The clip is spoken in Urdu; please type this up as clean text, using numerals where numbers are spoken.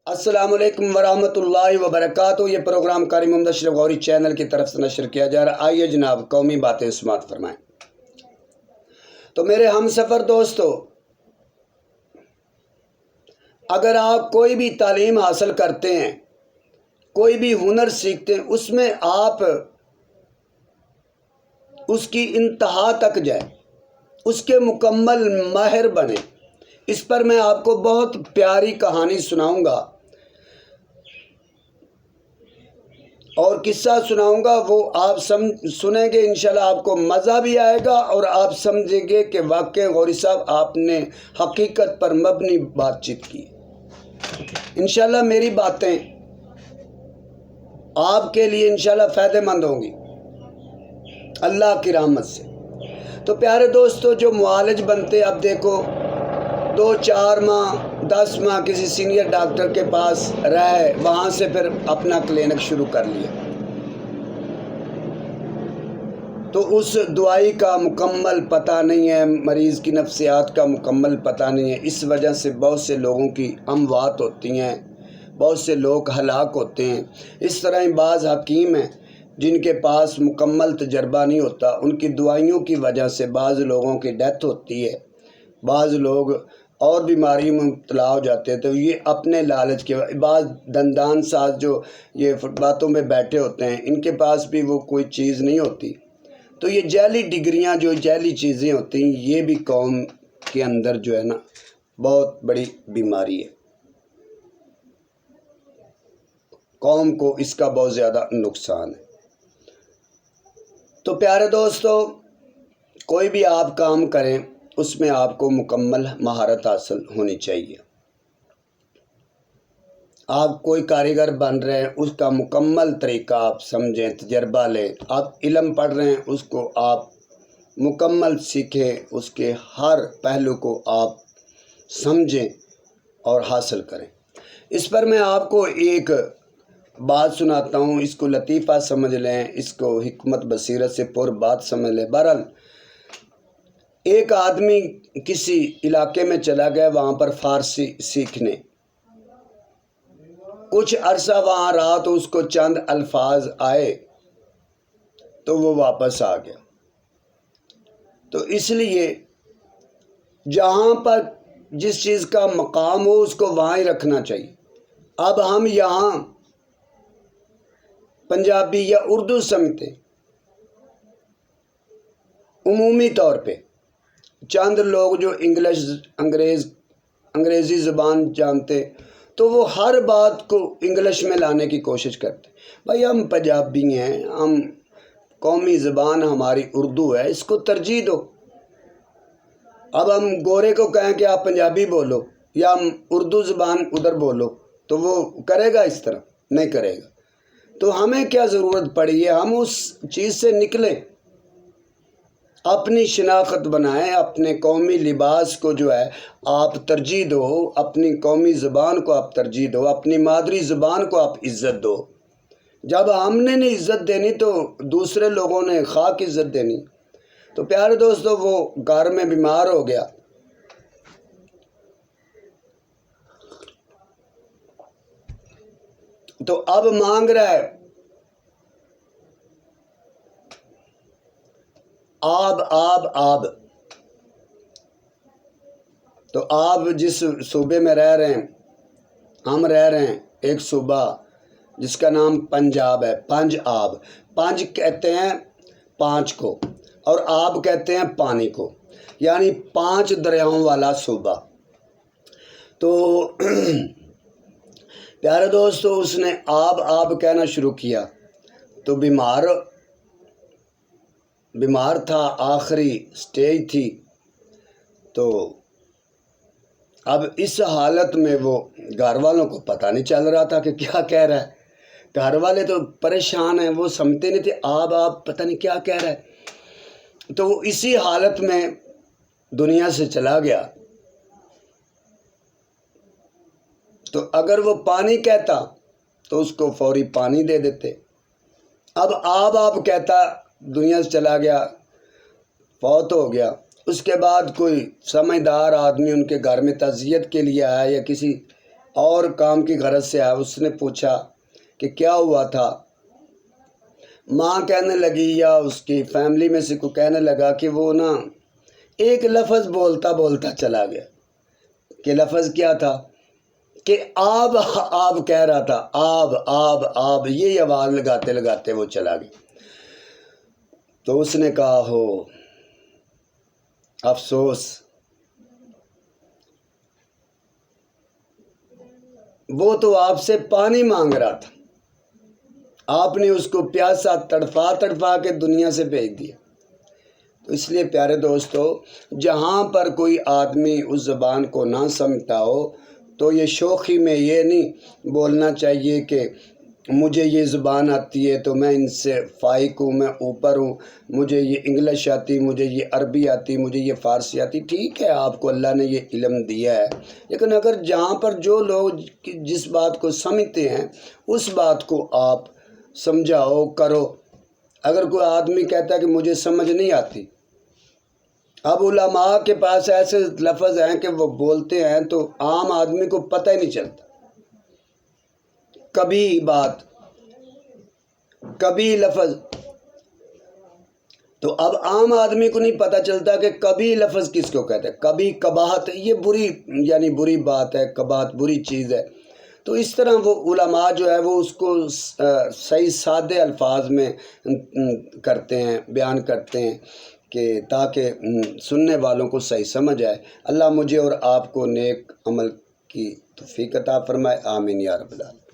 السلام علیکم ورحمۃ اللہ وبرکاتہ۔ یہ پروگرام قاری محمد اشرف غوری چینل کی طرف سے نشر کیا جا رہا ہے۔ آئیے جناب قومی باتیں سماعت فرمائیں۔ تو میرے ہم سفر دوستو، اگر آپ کوئی بھی تعلیم حاصل کرتے ہیں، کوئی بھی ہنر سیکھتے ہیں، اس میں آپ اس کی انتہا تک جائیں، اس کے مکمل ماہر بنیں۔ اس پر میں آپ کو بہت پیاری کہانی سناؤں گا اور قصہ سناؤں گا، وہ آپ سنیں گے، انشاءاللہ آپ کو مزہ بھی آئے گا اور آپ سمجھیں گے کہ واقعی غوری صاحب آپ نے حقیقت پر مبنی بات چیت کی۔ انشاءاللہ میری باتیں آپ کے لیے انشاءاللہ فائدہ مند ہوں گی اللہ کی رحمت سے۔ تو پیارے دوستو، جو معالج بنتے، اب دیکھو 2-4 ماہ 10 ماہ کسی سینئر ڈاکٹر کے پاس رہے، وہاں سے پھر اپنا کلینک شروع کر لیا، تو اس دوائی کا مکمل پتہ نہیں ہے، مریض کی نفسیات کا مکمل پتہ نہیں ہے۔ اس وجہ سے بہت سے لوگوں کی اموات ہوتی ہیں، بہت سے لوگ ہلاک ہوتے ہیں۔ اس طرح ہی بعض حکیم ہیں جن کے پاس مکمل تجربہ نہیں ہوتا، ان کی دوائیوں کی وجہ سے بعض لوگوں کی ڈیتھ ہوتی ہے، بعض لوگ اور بیماری میں مبتلا ہو جاتے ہیں۔ تو یہ اپنے لالچ کے بعض دندان ساز جو یہ فٹ باتوں میں بیٹھے ہوتے ہیں، ان کے پاس بھی وہ کوئی چیز نہیں ہوتی۔ تو یہ جعلی ڈگریاں، جو جعلی چیزیں ہوتی ہیں، یہ بھی قوم کے اندر جو ہے نا بہت بڑی بیماری ہے۔ قوم کو اس کا بہت زیادہ نقصان ہے۔ تو پیارے دوستو، کوئی بھی آپ کام کریں، اس میں آپ کو مکمل مہارت حاصل ہونی چاہیے۔ آپ کوئی کاریگر بن رہے ہیں، اس کا مکمل طریقہ آپ سمجھیں، تجربہ لیں۔ آپ علم پڑھ رہے ہیں، اس کو آپ مکمل سیکھیں، اس کے ہر پہلو کو آپ سمجھیں اور حاصل کریں۔ اس پر میں آپ کو ایک بات سناتا ہوں، اس کو لطیفہ سمجھ لیں، اس کو حکمت بصیرت سے پر بات سمجھ لیں۔ بہرحال ایک آدمی کسی علاقے میں چلا گیا، وہاں پر فارسی سیکھنے، کچھ عرصہ وہاں رہا تو اس کو چند الفاظ آئے تو وہ واپس آ گیا۔ تو اس لیے جہاں پر جس چیز کا مقام ہو، اس کو وہاں ہی رکھنا چاہیے۔ اب ہم یہاں پنجابی یا اردو سمجھتے، عمومی طور پہ چند لوگ جو انگریزی زبان جانتے، تو وہ ہر بات کو انگلش میں لانے کی کوشش کرتے۔ بھائی ہم پنجابی ہیں، ہم قومی زبان ہماری اردو ہے، اس کو ترجیح دو۔ اب ہم گورے کو کہیں کہ آپ پنجابی بولو یا ہم اردو زبان ادھر بولو، تو وہ کرے گا؟ اس طرح نہیں کرے گا۔ تو ہمیں کیا ضرورت پڑی ہے، ہم اس چیز سے نکلیں، اپنی شناخت بنائیں، اپنے قومی لباس کو جو ہے آپ ترجیح دو، اپنی قومی زبان کو آپ ترجیح دو، اپنی مادری زبان کو آپ عزت دو۔ جب ہم نے نہیں عزت دینی تو دوسرے لوگوں نے خاک عزت دینی۔ تو پیارے دوستو، وہ گھر میں بیمار ہو گیا، تو اب مانگ رہا ہے آب آب آب۔ تو آپ جس صوبے میں رہ رہے ہیں، ہم رہ رہے ہیں ایک صوبہ جس کا نام پنجاب ہے، پنج آب۔ پنج کہتے ہیں 5 کو اور آب کہتے ہیں پانی کو، یعنی 5 دریاؤں والا صوبہ۔ تو پیارے دوستو، اس نے آب آب کہنا شروع کیا تو بیمار تھا، آخری سٹیج تھی۔ تو اب اس حالت میں وہ گھر والوں کو پتہ نہیں چل رہا تھا کہ کیا کہہ رہا ہے۔ گھر والے تو پریشان ہیں، وہ سمجھتے نہیں تھے آب آب پتہ نہیں کیا کہہ رہا ہے۔ تو وہ اسی حالت میں دنیا سے چلا گیا۔ تو اگر وہ پانی کہتا تو اس کو فوری پانی دے دیتے۔ اب آب آب کہتا، دنیا سے چلا گیا، فوت ہو گیا۔ اس کے بعد کوئی سمجھدار آدمی ان کے گھر میں تعزیت کے لیے آیا یا کسی اور کام کی غرض سے آیا. اس نے پوچھا کہ کیا ہوا تھا. ماں کہنے لگی یا اس کی فیملی میں سے کوئی کہنے لگا کہ وہ نا ایک لفظ بولتا بولتا چلا گیا. کہ لفظ کیا تھا کہ آب آب کہہ رہا تھا. آب آب آب یہ آواز لگاتے لگاتے وہ چلا گیا. تو اس نے کہا ہو افسوس، وہ تو آپ سے پانی مانگ رہا تھا، آپ نے اس کو پیاسا تڑپا تڑپا کے دنیا سے بھیج دیا. تو اس لیے پیارے دوستو، جہاں پر کوئی آدمی اس زبان کو نہ سمجھتا ہو تو یہ شوخی میں یہ نہیں بولنا چاہیے کہ مجھے یہ زبان آتی ہے تو میں ان سے فائق ہوں، میں اوپر ہوں، مجھے یہ انگلش آتی، مجھے یہ عربی آتی، مجھے یہ فارسی آتی. ٹھیک ہے، آپ کو اللہ نے یہ علم دیا ہے، لیکن اگر جہاں پر جو لوگ جس بات کو سمجھتے ہیں اس بات کو آپ سمجھاؤ کرو. اگر کوئی آدمی کہتا ہے کہ مجھے سمجھ نہیں آتی، اب علماء کے پاس ایسے لفظ ہیں کہ وہ بولتے ہیں تو عام آدمی کو پتہ ہی نہیں چلتا. کبھی بات، کبھی لفظ، تو اب عام آدمی کو نہیں پتہ چلتا کہ کبھی لفظ کس کو کہتے ہیں. کبھی کباہت، یہ بری یعنی بری بات ہے، کباہت بری چیز ہے. تو اس طرح وہ علماء جو ہے وہ اس کو صحیح سادے الفاظ میں کرتے ہیں، بیان کرتے ہیں کہ تاکہ سننے والوں کو صحیح سمجھ آئے. اللہ مجھے اور آپ کو نیک عمل کی توفیق عطا فرمائے. آمین یا رب العالمین.